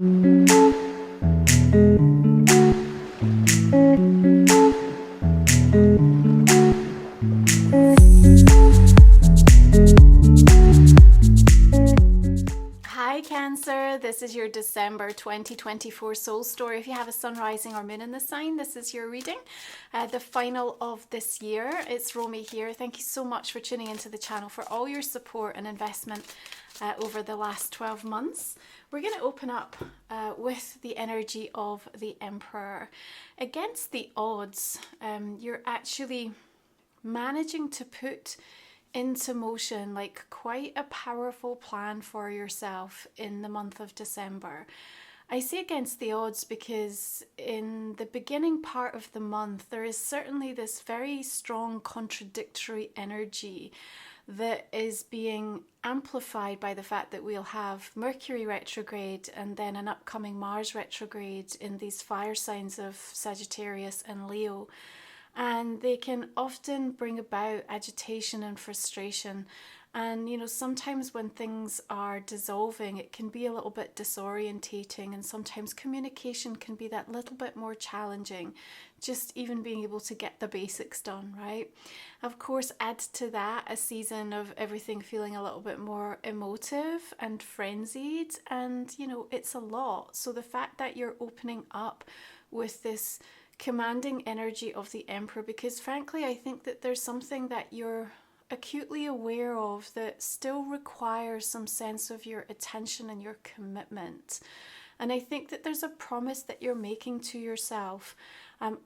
Hi Cancer, this is your December 2024 soul story. If you have a sun, rising or moon in the sign, this is your reading. The final of this year. It's Romy here. Thank you so much for tuning into the channel, for all your support and investment over the last 12 months. We're going to open up with the energy of the Emperor. Against the odds, you're actually managing to put into motion like quite a powerful plan for yourself in the month of December. I say against the odds because in the beginning part of the month there is certainly this very strong contradictory energy that is being amplified by the fact that we'll have Mercury retrograde and then an upcoming Mars retrograde in these fire signs of Sagittarius and Leo. And they can often bring about agitation and frustration. And, you know, sometimes when things are dissolving, it can be a little bit disorientating, and sometimes communication can be that little bit more challenging, just even being able to get the basics done, right? Of course, add to that a season of everything feeling a little bit more emotive and frenzied, and, you know, it's a lot. So the fact that you're opening up with this commanding energy of the Emperor, because frankly I think that there's something that you're acutely aware of that still requires some sense of your attention and your commitment. And I think that there's a promise that you're making to yourself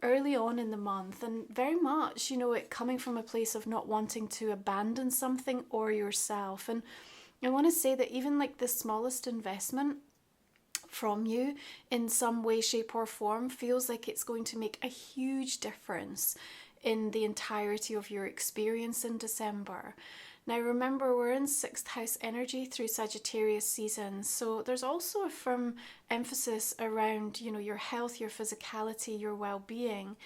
early on in the month, and very much, you know, it coming from a place of not wanting to abandon something or yourself. And I want to say that even like the smallest investment from you in some way, shape or form feels like it's going to make a huge difference in the entirety of your experience in December. Now remember, we're in 6th house energy through Sagittarius season, so there's also a firm emphasis around, you know, your health, your physicality, your well-being.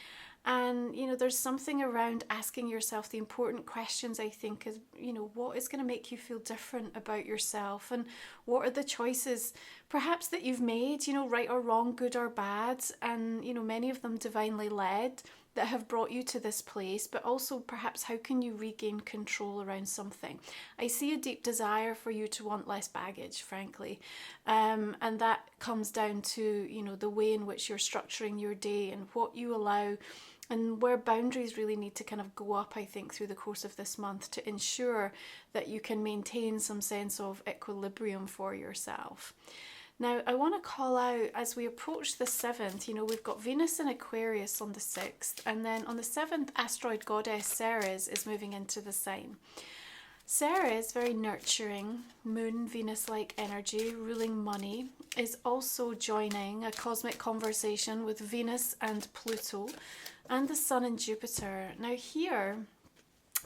And, you know, there's something around asking yourself the important questions, I think, is, you know, what is going to make you feel different about yourself, and what are the choices perhaps that you've made, you know, right or wrong, good or bad, and, you know, many of them divinely led, that have brought you to this place, but also perhaps how can you regain control around something. I see a deep desire for you to want less baggage, frankly, and that comes down to, you know, the way in which you're structuring your day and what you allow, and where boundaries really need to kind of go up, I think, through the course of this month to ensure that you can maintain some sense of equilibrium for yourself. Now, I want to call out, as we approach the 7th, you know, we've got Venus in Aquarius on the 6th, and then on the 7th, asteroid goddess Ceres is moving into the sign. Ceres, very nurturing, moon, Venus-like energy, ruling money, is also joining a cosmic conversation with Venus and Pluto and the Sun and Jupiter. Now here,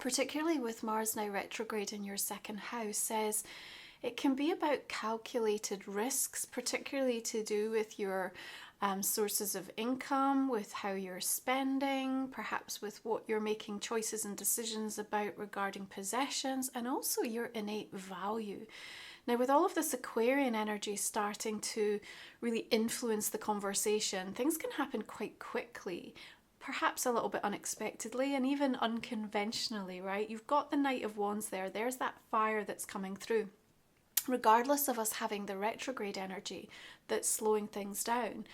particularly with Mars now retrograde in your 2nd house, says it can be about calculated risks, particularly to do with your sources of income, with how you're spending, perhaps with what you're making choices and decisions about regarding possessions, and also your innate value. Now, with all of this Aquarian energy starting to really influence the conversation, things can happen quite quickly, perhaps a little bit unexpectedly and even unconventionally, right? You've got the Knight of Wands there. There's that fire that's coming through. Regardless of us having the retrograde energy that's slowing things down,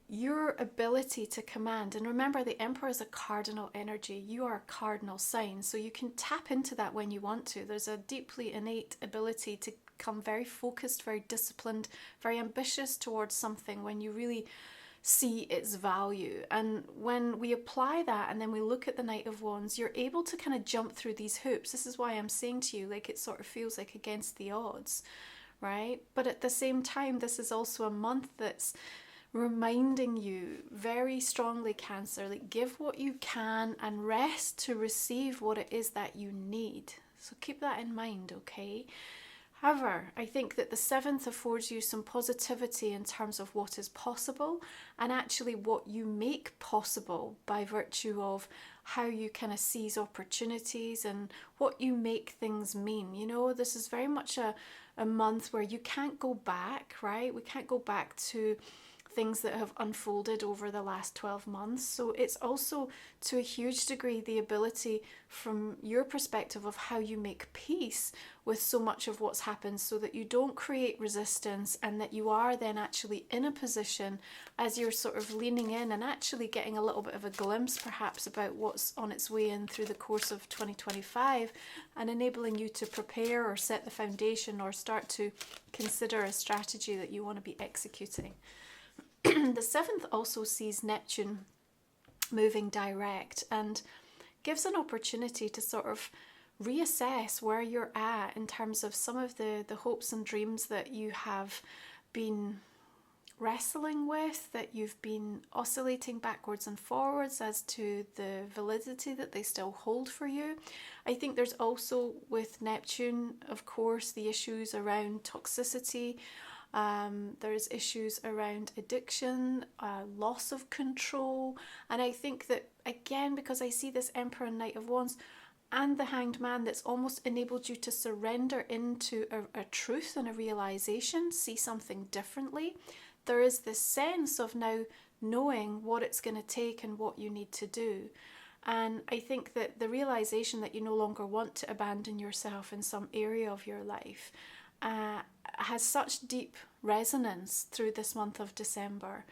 your ability to command, and remember the Emperor is a cardinal energy, you are a cardinal sign, so you can tap into that when you want to. There's a deeply innate ability to become very focused, very disciplined, very ambitious towards something when you really see its value. And when we apply that and then we look at the Knight of Wands, you're able to kind of jump through these hoops. This is why I'm saying to you, like, it sort of feels like against the odds, right? But at the same time, this is also a month that's reminding you very strongly, Cancer, like, give what you can and rest to receive what it is that you need. So keep that in mind, okay? However, I think that the 7th affords you some positivity in terms of what is possible, and actually what you make possible by virtue of how you kind of seize opportunities and what you make things mean. You know, this is very much a a month where you can't go back, right? We can't go back to things that have unfolded over the last 12 months. So it's also, to a huge degree, the ability from your perspective of how you make peace with so much of what's happened, so that you don't create resistance, and that you are then actually in a position, as you're sort of leaning in and actually getting a little bit of a glimpse perhaps about what's on its way in through the course of 2025, and enabling you to prepare or set the foundation or start to consider a strategy that you want to be executing. The 7th also sees Neptune moving direct and gives an opportunity to sort of reassess where you're at in terms of some of the hopes and dreams that you have been wrestling with, that you've been oscillating backwards and forwards as to the validity that they still hold for you. I think there's also, with Neptune, of course, the issues around toxicity. There's issues around addiction, loss of control, and I think that, again, because I see this Emperor and Knight of Wands and the Hanged Man, that's almost enabled you to surrender into a truth and a realization, see something differently. There is this sense of now knowing what it's going to take and what you need to do. And I think that the realization that you no longer want to abandon yourself in some area of your life has such deep resonance through this month of December,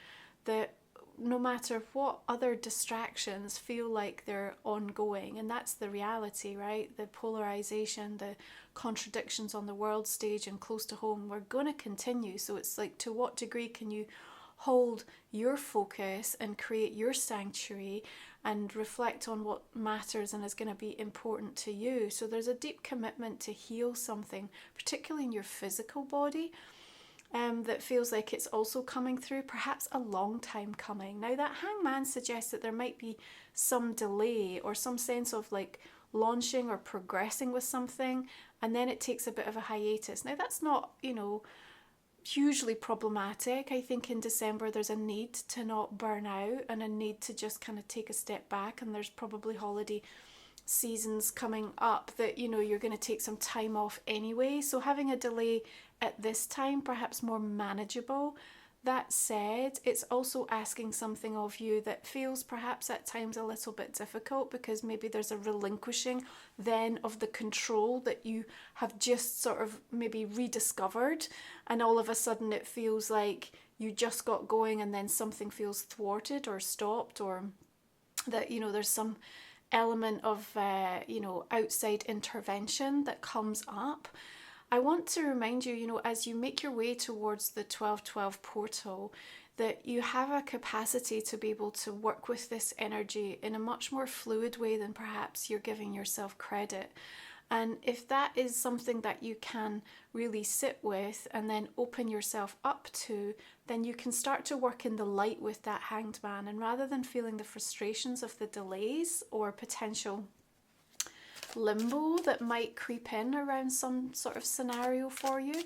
that no matter what other distractions feel like they're ongoing, and that's the reality, right? The polarization, the contradictions on the world stage and close to home, we're going to continue. So it's like, to what degree can you hold your focus and create your sanctuary and reflect on what matters and is going to be important to you? So there's a deep commitment to heal something, particularly in your physical body, that feels like it's also coming through, perhaps a long time coming. Now, that Hangman suggests that there might be some delay or some sense of like launching or progressing with something, and then it takes a bit of a hiatus. Now, that's not, hugely problematic. I think in December there's a need to not burn out and a need to just kind of take a step back, and there's probably holiday seasons coming up that you're going to take some time off anyway, so having a delay at this time perhaps more manageable. That said, it's also asking something of you that feels perhaps at times a little bit difficult, because maybe there's a relinquishing then of the control that you have just sort of maybe rediscovered, and all of a sudden it feels like you just got going and then something feels thwarted or stopped, or that there's some element of outside intervention that comes up. I want to remind you, as you make your way towards the 12/12 portal, that you have a capacity to be able to work with this energy in a much more fluid way than perhaps you're giving yourself credit. And if that is something that you can really sit with and then open yourself up to, then you can start to work in the light with that Hanged Man. And rather than feeling the frustrations of the delays or potential limbo that might creep in around some sort of scenario for you,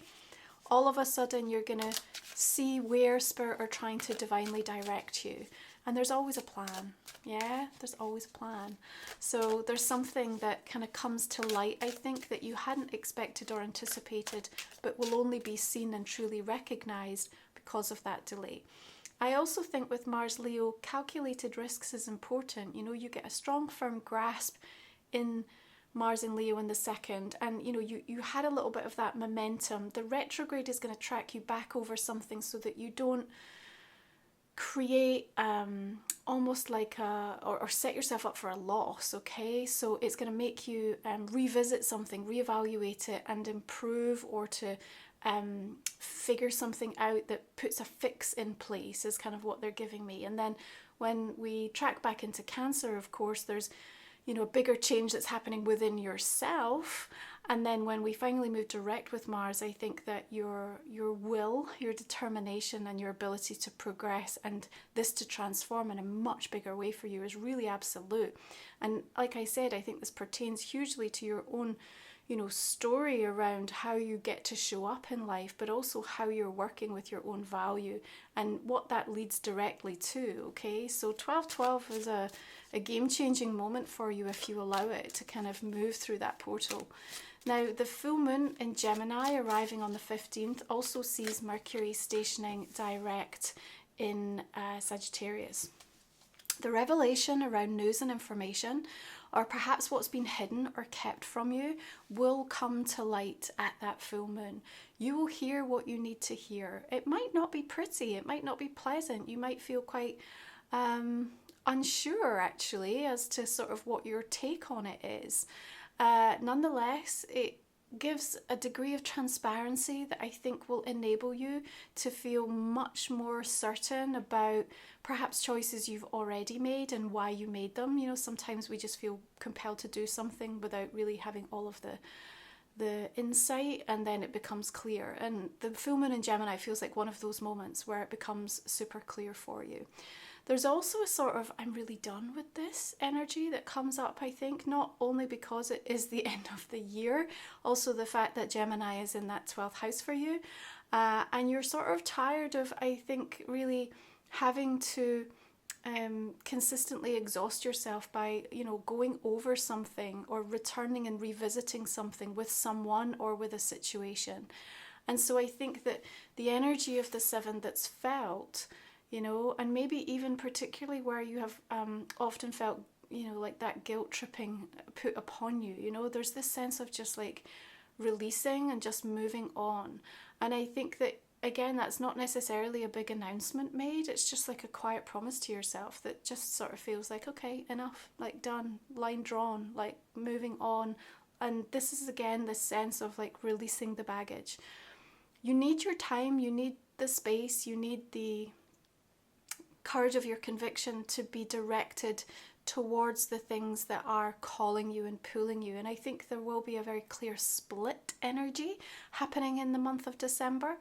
all of a sudden you're going to see where Spirit are trying to divinely direct you. And there's always a plan. Yeah, there's always a plan. So there's something that kind of comes to light, I think, that you hadn't expected or anticipated, but will only be seen and truly recognized because of that delay. I also think with Mars Leo, calculated risks is important. You get a strong, firm grasp in Mars in Leo in the 2nd, and you had a little bit of that momentum. The retrograde is going to track you back over something so that you don't create almost like or set yourself up for a loss. Okay, so it's going to make you revisit something, reevaluate it, and improve, or to figure something out that puts a fix in place is kind of what they're giving me. And then when we track back into Cancer, of course, there's a bigger change that's happening within yourself. And then when we finally move direct with Mars, I think that your will, your determination, and your ability to progress and this to transform in a much bigger way for you is really absolute. And like I said, I think this pertains hugely to your own story around how you get to show up in life, but also how you're working with your own value and what that leads directly to. Okay, so 1212 is a game-changing moment for you if you allow it to kind of move through that portal. Now, the full moon in Gemini arriving on the 15th also sees Mercury stationing direct in Sagittarius. The revelation around news and information, or perhaps what's been hidden or kept from you, will come to light at that full moon. You will hear what you need to hear. It might not be pretty, it might not be pleasant. You might feel quite unsure actually as to sort of what your take on it is. Nonetheless, it gives a degree of transparency that I think will enable you to feel much more certain about perhaps choices you've already made and why you made them. Sometimes we just feel compelled to do something without really having all of the insight, and then it becomes clear. And the full moon in Gemini feels like one of those moments where it becomes super clear for you. There's also a sort of I'm really done with this energy that comes up, I think, not only because it is the end of the year, also the fact that Gemini is in that 12th house for you. And you're sort of tired of, I think, really having to consistently exhaust yourself by, going over something or returning and revisiting something with someone or with a situation. And so I think that the energy of the 7 that's felt, and maybe even particularly where you have often felt, like that guilt tripping put upon you, there's this sense of just like releasing and just moving on. And I think that, again, that's not necessarily a big announcement made. It's just like a quiet promise to yourself that just sort of feels like, okay, enough, like done, line drawn, like moving on. And this is, again, this sense of like releasing the baggage. You need your time, you need the space, you need the courage of your conviction to be directed towards the things that are calling you and pulling you. And I think there will be a very clear split energy happening in the month of December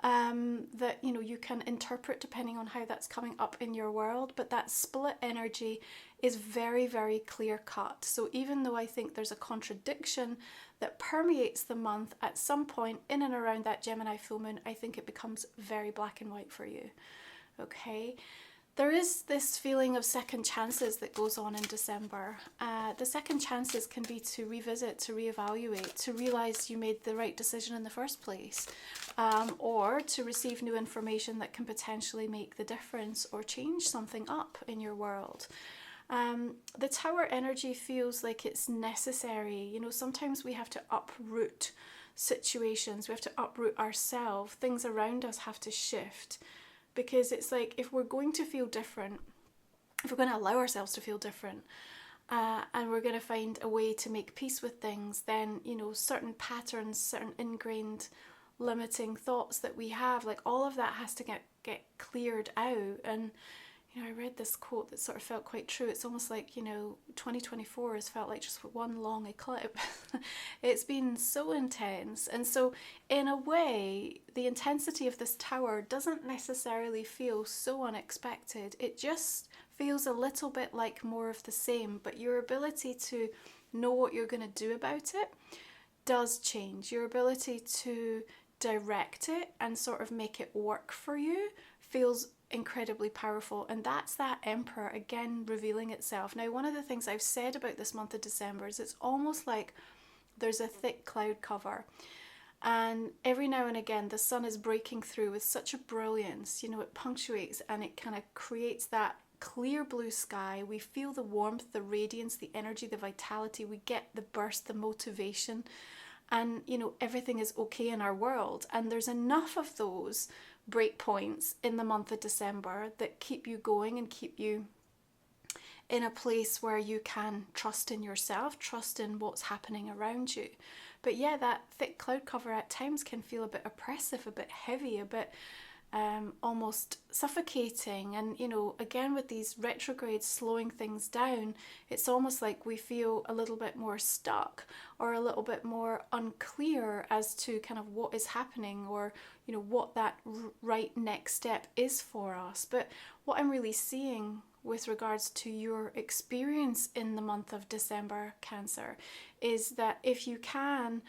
that you can interpret depending on how that's coming up in your world. But that split energy is very, very clear cut. So even though I think there's a contradiction that permeates the month, at some point in and around that Gemini full moon, I think it becomes very black and white for you. Okay, there is this feeling of second chances that goes on in December. The second chances can be to revisit, to reevaluate, to realise you made the right decision in the first place, or to receive new information that can potentially make the difference or change something up in your world. The Tower energy feels like it's necessary. Sometimes we have to uproot situations, we have to uproot ourselves, things around us have to shift. Because it's like, if we're going to feel different, if we're going to allow ourselves to feel different, and we're going to find a way to make peace with things, then, certain patterns, certain ingrained limiting thoughts that we have, like all of that has to get cleared out. And, I read this quote that sort of felt quite true. It's almost like, 2024 has felt like just one long eclipse. It's been so intense. And so in a way, the intensity of this Tower doesn't necessarily feel so unexpected. It just feels a little bit like more of the same, but your ability to know what you're going to do about it does change. Your ability to direct it and sort of make it work for you feels incredibly powerful. And that's that Emperor again revealing itself. Now, one of the things I've said about this month of December is it's almost like there's a thick cloud cover, and every now and again the sun is breaking through with such a brilliance. It punctuates and it kind of creates that clear blue sky. We feel the warmth, the radiance, the energy, the vitality. We get the burst, the motivation, and everything is okay in our world. And there's enough of those break points in the month of December that keep you going and keep you in a place where you can trust in yourself, trust in what's happening around you. But yeah, that thick cloud cover at times can feel a bit oppressive, a bit heavy, a bit almost suffocating. And, you know, again, with these retrogrades slowing things down, it's almost like we feel a little bit more stuck or a little bit more unclear as to kind of what is happening, or, you know, what that right next step is for us. But what I'm really seeing with regards to your experience in the month of December, Cancer, is that if you can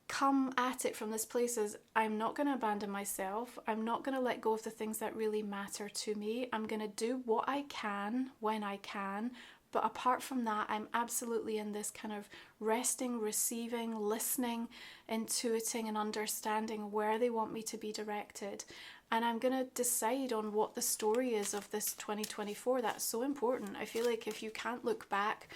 come at it from this place as, I'm not going to abandon myself, I'm not going to let go of the things that really matter to me, I'm going to do what I can when I can, but apart from that, I'm absolutely in this kind of resting, receiving, listening, intuiting and understanding where they want me to be directed. And I'm going to decide on what the story is of this 2024. That's so important. I feel like if you can't look back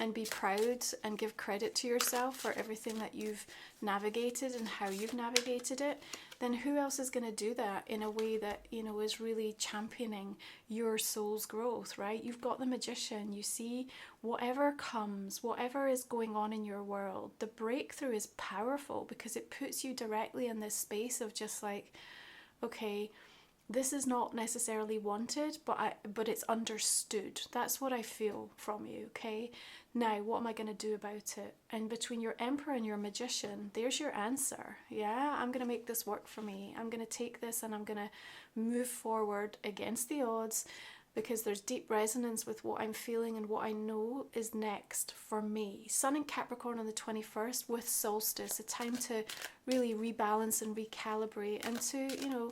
and be proud and give credit to yourself for everything that you've navigated and how you've navigated it, then who else is going to do that in a way that, you know, is really championing your soul's growth, right? You've got the Magician. You see, whatever comes, whatever is going on in your world, the breakthrough is powerful because it puts you directly in this space of just like, okay, this is not necessarily wanted, but it's understood. That's what I feel from you, okay? Now, what am I going to do about it? And between your Emperor and your Magician, there's your answer. Yeah, I'm going to make this work for me. I'm going to take this and I'm going to move forward against the odds, because there's deep resonance with what I'm feeling and what I know is next for me. Sun in Capricorn on the 21st with solstice, a time to really rebalance and recalibrate and to, you know,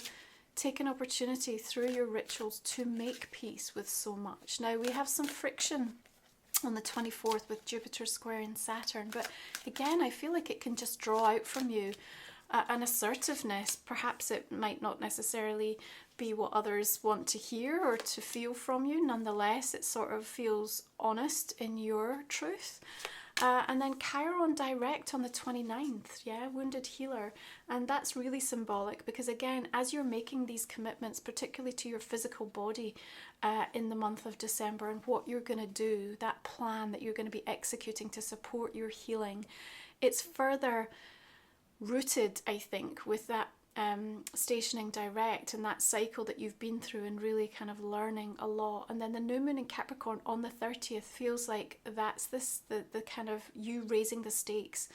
take an opportunity through your rituals to make peace with so much. Now, we have some friction on the 24th with Jupiter squaring Saturn, but again, I feel like it can just draw out from you an assertiveness. Perhaps it might not necessarily be what others want to hear or to feel from you. Nonetheless, it sort of feels honest in your truth. And then Chiron direct on the 29th, yeah, Wounded Healer. And that's really symbolic because, again, as you're making these commitments, particularly to your physical body in the month of December, and what you're going to do, that plan that you're going to be executing to support your healing, it's further rooted, I think, with that stationing direct and that cycle that you've been through and really kind of learning a lot. And then the new moon in Capricorn on the 30th feels like that's the kind of you raising the stakes,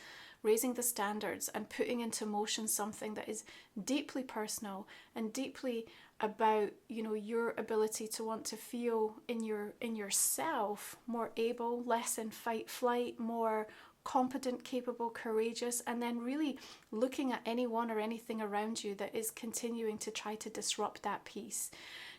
raising the standards and putting into motion something that is deeply personal and deeply about, you know, your ability to want to feel in yourself more able, less in fight flight, more competent, capable, courageous, and then really looking at anyone or anything around you that is continuing to try to disrupt that peace.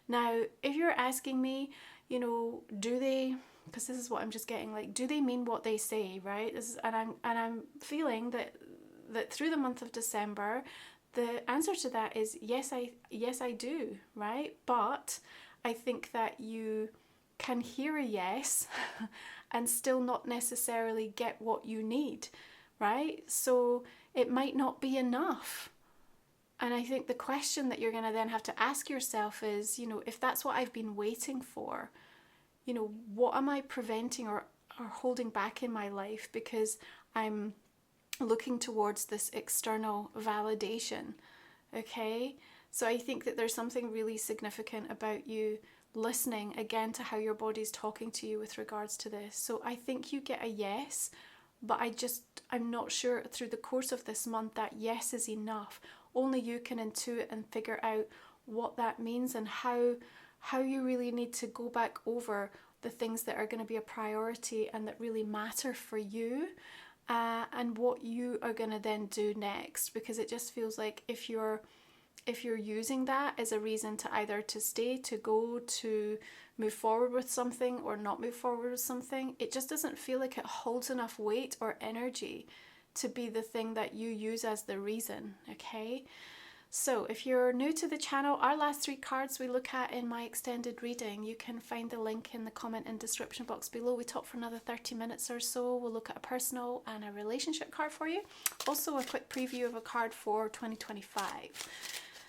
Now, if you're asking me, you know, do they, because this is what I'm just getting, like, do they mean what they say, right? And I'm feeling that through the month of December, the answer to that is yes, I do, right? But I think that you can hear a yes and still not necessarily get what you need, right? So it might not be enough. And I think the question that you're going to then have to ask yourself is, you know, if that's what I've been waiting for, you know, what am I preventing or holding back in my life because I'm looking towards this external validation, okay? So I think that there's something really significant about you listening again to how your body's talking to you with regards to this. So I think you get a yes, but I'm not sure through the course of this month that yes is enough. Only you can intuit and figure out what that means and how you really need to go back over the things that are going to be a priority and that really matter for you, and what you are going to then do next. Because it just feels like if you're using that as a reason to either to stay, to go, to move forward with something or not move forward with something, it just doesn't feel like it holds enough weight or energy to be the thing that you use as the reason, okay? So if you're new to the channel, our last 3 cards we look at in my extended reading, you can find the link in the comment and description box below. We talk for another 30 minutes or so. We'll look at a personal and a relationship card for you. Also a quick preview of a card for 2025.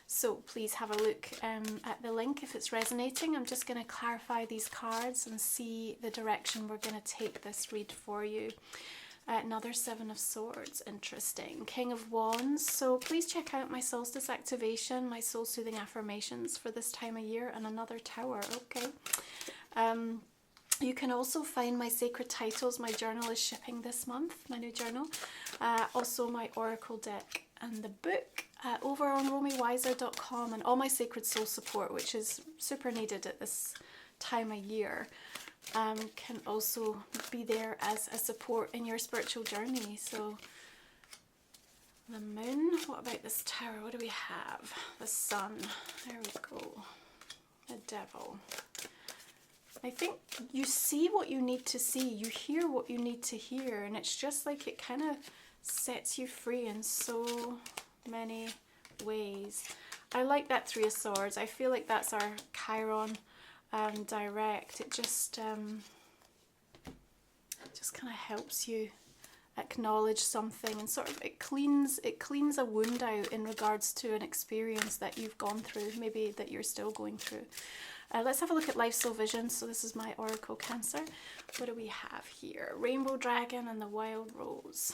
So please have a look at the link if it's resonating. I'm just going to clarify these cards and see the direction we're going to take this read for you. Another Seven of Swords, interesting. King of Wands. So please check out my solstice activation, my soul soothing affirmations for this time of year, and another Tower. Okay. You can also find my sacred titles. My journal is shipping this month, my new journal. Also my oracle deck and the book over on romywiser.com, and all my sacred soul support, which is super needed at this time of year. Can also be there as a support in your spiritual journey. So the moon, what about this tower? What do we have? The sun, there we go. The devil. I think you see what you need to see, you hear what you need to hear, and it's just like it kind of sets you free in so many ways. I like that Three of Swords. I feel like that's our Chiron direct. It just kind of helps you acknowledge something, and sort of it cleans a wound out in regards to an experience that you've gone through, maybe that you're still going through. Let's have a look at Life Soul Vision. So this is my Oracle Cancer. What do we have here? Rainbow Dragon and the Wild Rose.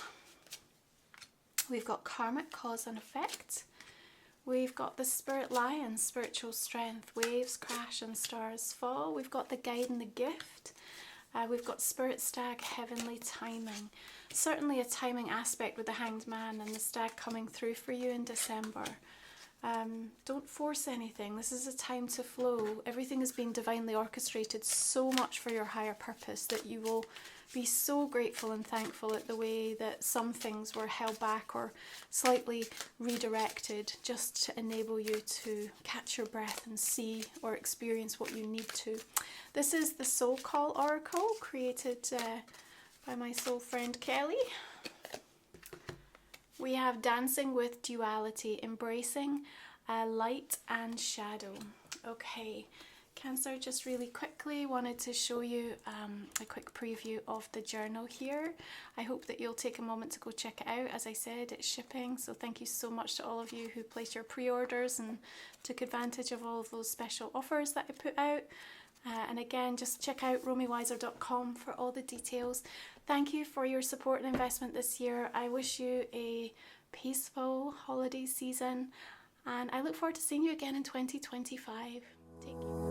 We've got Karmic Cause and Effect. We've got the Spirit Lion, Spiritual Strength. Waves crash and stars fall. We've got the Guide and the Gift. We've got Spirit Stag, Heavenly Timing. Certainly a timing aspect with the Hanged Man and the Stag coming through for you in December. Don't force anything. This is a time to flow. Everything is being divinely orchestrated so much for your higher purpose that you will be so grateful and thankful at the way that some things were held back or slightly redirected just to enable you to catch your breath and see or experience what you need to. This is the Soul Call Oracle, created by my soul friend Kelly. We have Dancing with Duality, Embracing Light and Shadow. Okay, Cancer, just really quickly wanted to show you a quick preview of the journal here. I hope that you'll take a moment to go check it out. As I said, it's shipping, so thank you so much to all of you who placed your pre-orders and took advantage of all of those special offers that I put out. And again, just check out romywiser.com for all the details. Thank you for your support and investment this year. I wish you a peaceful holiday season, and I look forward to seeing you again in 2025. Take care.